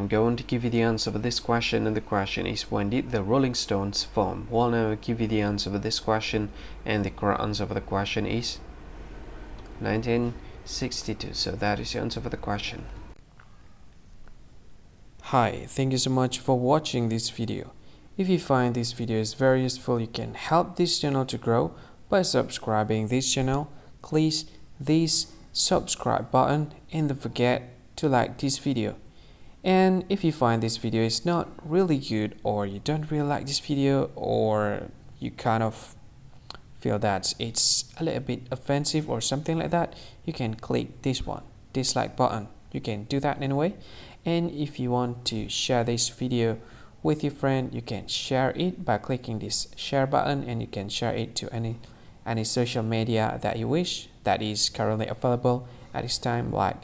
I'm going to give you the answer for this question, and the question is, when did the Rolling Stones form? Well, now I'll give you the answer for this question, and the correct answer for the question is 1962. So that is the answer for the question. Hi, thank you so much for watching this video. If you find this video is very useful, you can help this channel to grow by subscribing this channel. Please this subscribe button and don't forget to like this video. And if you find this video is not really good, or you don't really like this video, or you kind of feel that it's a little bit offensive or something like that, you can click this one, dislike button. You can do that anyway. And if you want to share this video with your friend, you can share it by clicking this share button, and you can share it to any social media that you wish that is currently available at this time, like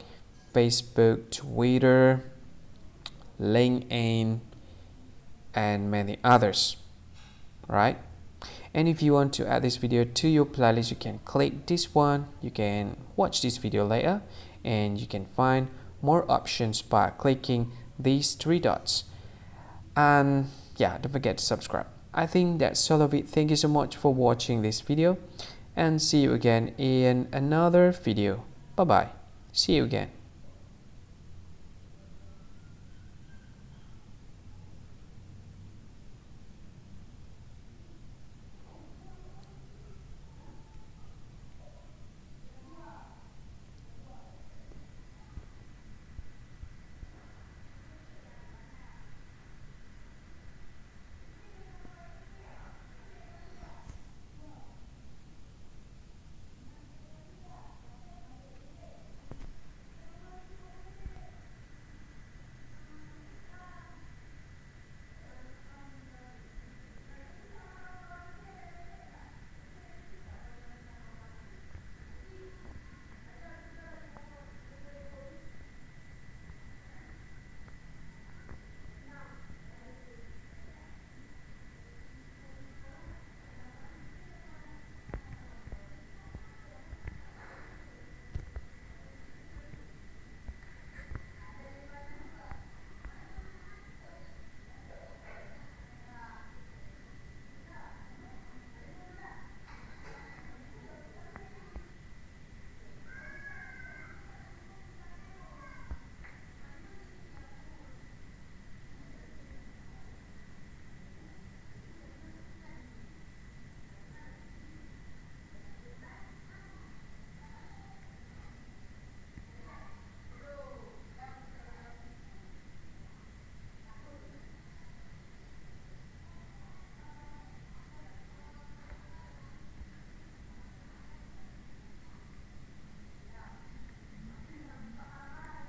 Facebook, Twitter, LinkedIn, and many others, right? And if you want to add this video to your playlist, you can click this one. You can watch this video later, and you can find more options by clicking these three dots. And yeah, don't forget to subscribe. I think that's all of it. Thank you so much for watching this video, and see you again in another video. Bye bye. See you again.